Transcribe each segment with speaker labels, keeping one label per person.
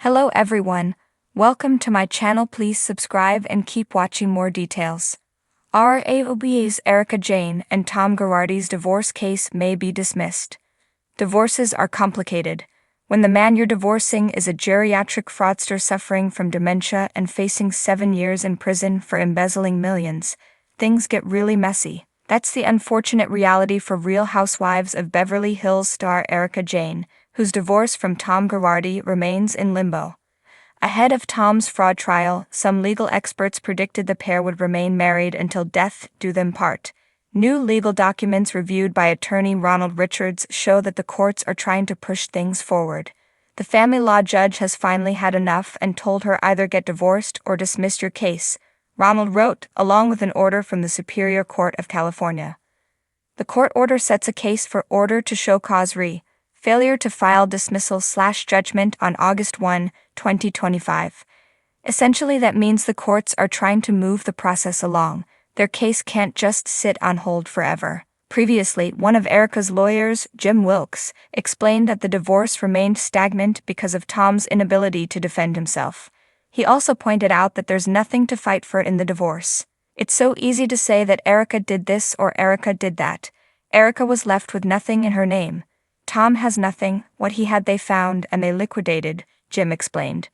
Speaker 1: Hello everyone, welcome to my channel. Please subscribe and keep watching more details. RHOBH Erika Jayne and Tom Girardi's divorce case may be dismissed. Divorces are complicated. When the man you're divorcing is a geriatric fraudster suffering from dementia and facing 7 years in prison for embezzling millions, things get really messy. That's the unfortunate reality for Real Housewives of Beverly Hills star Erika Jayne, whose divorce from Tom Girardi remains in limbo. Ahead of Tom's fraud trial, some legal experts predicted the pair would remain married until death do them part. New legal documents reviewed by attorney Ronald Richards show that the courts are trying to push things forward. The family law judge has finally had enough and told her either get divorced or dismiss your case, Ronald wrote, along with an order from the Superior Court of California. The court order sets a case for order to show cause failure to file dismissal/judgment on August 1, 2025. Essentially, that means the courts are trying to move the process along. Their case can't just sit on hold forever. Previously, one of Erika's lawyers, Jim Wilkes, explained that the divorce remained stagnant because of Tom's inability to defend himself. He also pointed out that there's nothing to fight for in the divorce. It's so easy to say that Erika did this or Erika did that. Erika was left with nothing in her name. Tom has nothing, what he had they found and they liquidated, Jim explained.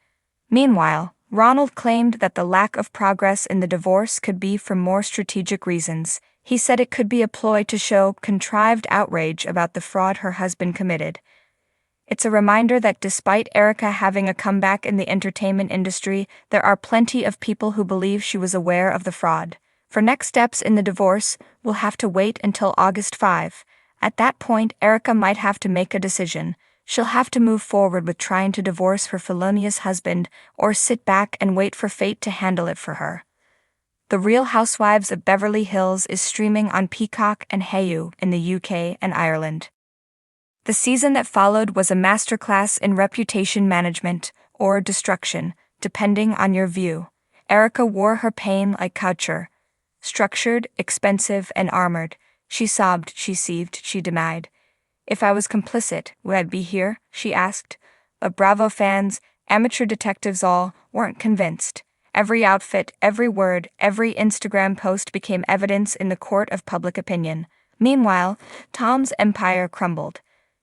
Speaker 1: Meanwhile, Ronald claimed that the lack of progress in the divorce could be for more strategic reasons. He said it could be a ploy to show contrived outrage about the fraud her husband committed. It's a reminder that despite Erika having a comeback in the entertainment industry, there are plenty of people who believe she was aware of the fraud. For next steps in the divorce, we'll have to wait until August 5. At that point, Erika might have to make a decision. She'll have to move forward with trying to divorce her felonious husband or sit back and wait for fate to handle it for her. The Real Housewives of Beverly Hills is streaming on Peacock and Hulu in the UK and Ireland. The season that followed was a masterclass in reputation management, or destruction, depending on your view. Erika wore her pain like couture. Structured, expensive, and armored. She sobbed, she seethed, she denied. If I was complicit, would I be here? She asked. But Bravo fans, amateur detectives all, weren't convinced. Every outfit, every word, every Instagram post became evidence in the court of public opinion. Meanwhile, Tom's empire crumbled.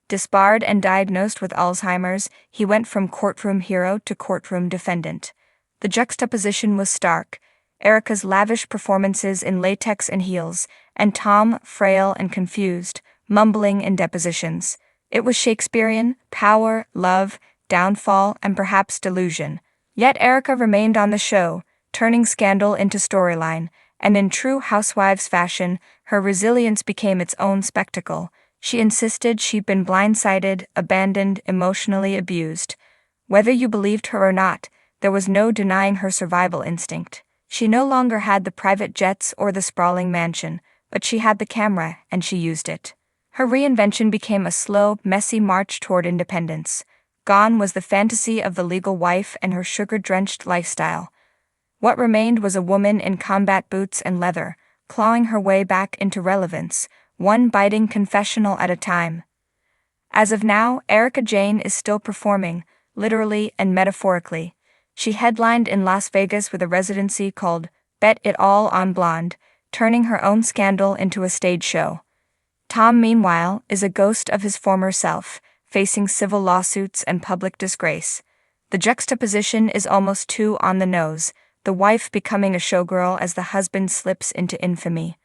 Speaker 1: Disbarred and diagnosed with Alzheimer's, he went from courtroom hero to courtroom defendant. The juxtaposition was stark. Erika's lavish performances in latex and heels, and Tom, frail and confused, mumbling in depositions. It was Shakespearean: power, love, downfall, and perhaps delusion. Yet Erika remained on the show, turning scandal into storyline, and in true housewives fashion, her resilience became its own spectacle. She insisted she'd been blindsided, abandoned, emotionally abused. Whether you believed her or not, there was no denying her survival instinct. She no longer had the private jets or the sprawling mansion, but she had the camera, and she used it. Her reinvention became a slow, messy march toward independence. Gone was the fantasy of the legal wife and her sugar-drenched lifestyle. What remained was a woman in combat boots and leather, clawing her way back into relevance, one biting confessional at a time. As of now, Erika Jayne is still performing, literally and metaphorically. She headlined in Las Vegas with a residency called Bet It All on Blonde, turning her own scandal into a stage show. Tom, meanwhile, is a ghost of his former self, facing civil lawsuits and public disgrace. The juxtaposition is almost too on the nose, the wife becoming a showgirl as the husband slips into infamy.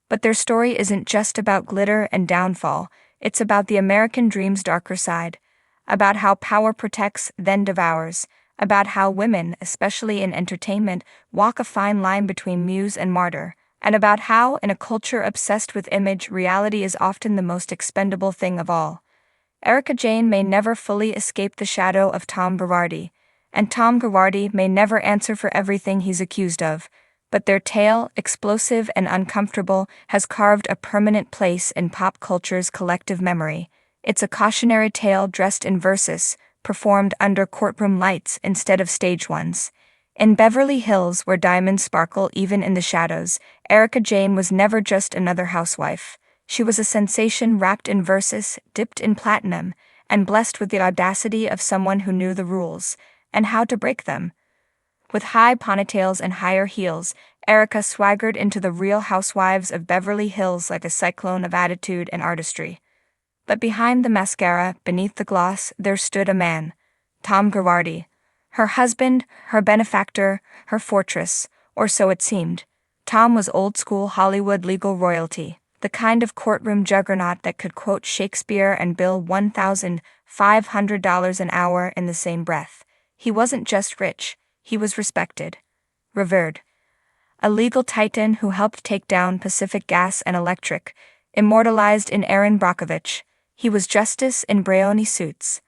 Speaker 1: But their story isn't just about glitter and downfall, it's about the American dream's darker side, about how power protects, then devours, about how women, especially in entertainment, walk a fine line between muse and martyr, and about how, in a culture obsessed with image, reality is often the most expendable thing of all. Erika Jayne may never fully escape the shadow of Tom Girardi, and Tom Girardi may never answer for everything he's accused of, but their tale, explosive and uncomfortable, has carved a permanent place in pop culture's collective memory. It's a cautionary tale dressed in verses, performed under courtroom lights instead of stage ones. In Beverly Hills, where diamonds sparkle even in the shadows, Erika Jayne was never just another housewife. She was a sensation wrapped in verses, dipped in platinum, and blessed with the audacity of someone who knew the rules. and how to break them. With high ponytails and higher heels, Erika swaggered into the Real Housewives of Beverly Hills like a cyclone of attitude and artistry. But behind the mascara, beneath the gloss, there stood a man, Tom Girardi. Her husband, her benefactor, her fortress, or so it seemed. Tom was old-school Hollywood legal royalty, the kind of courtroom juggernaut that could quote Shakespeare and bill $1,500 an hour in the same breath. He wasn't just rich, he was respected, revered. A legal titan who helped take down Pacific Gas and Electric, immortalized in Erin Brockovich. He was justice in Brioni suits.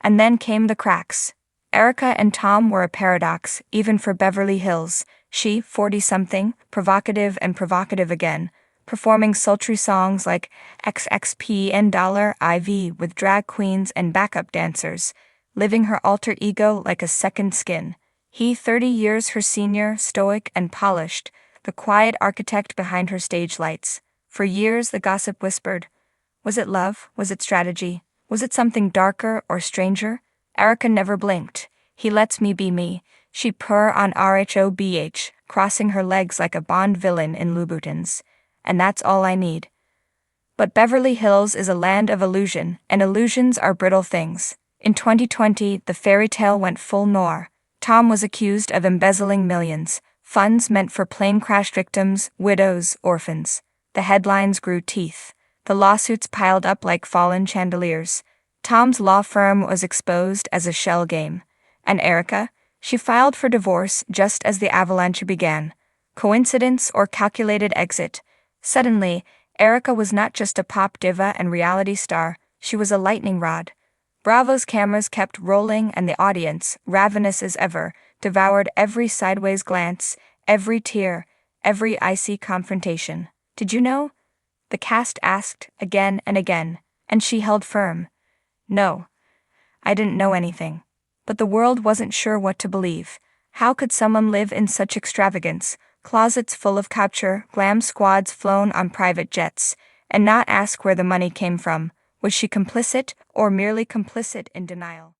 Speaker 1: And then came the cracks. Erika and Tom were a paradox, even for Beverly Hills. She, 40-something, provocative and provocative again, performing sultry songs like XXPN$IV with drag queens and backup dancers, living her alter ego like a second skin. He, 30 years her senior, stoic and polished, the quiet architect behind her stage lights. For years the gossip whispered. Was it love? Was it strategy? Was it something darker or stranger? Erika never blinked. He lets me be me, she purr on RHOBH, crossing her legs like a Bond villain in Louboutins. And that's all I need. But Beverly Hills is a land of illusion, and illusions are brittle things. In 2020, the fairy tale went full noir. Tom was accused of embezzling millions, funds meant for plane crash victims, widows, orphans. The headlines grew teeth. The lawsuits piled up like fallen chandeliers. Tom's law firm was exposed as a shell game. And Erika? She filed for divorce just as the avalanche began. Coincidence or calculated exit? Suddenly, Erika was not just a pop diva and reality star, she was a lightning rod. Bravo's cameras kept rolling and the audience, ravenous as ever, devoured every sideways glance, every tear, every icy confrontation. Did you know? The cast asked again and again, and she held firm. No, I didn't know anything. But the world wasn't sure what to believe. How could someone live in such extravagance, closets full of couture, glam squads flown on private jets, and not ask where the money came from? Was she complicit, or merely complicit in denial?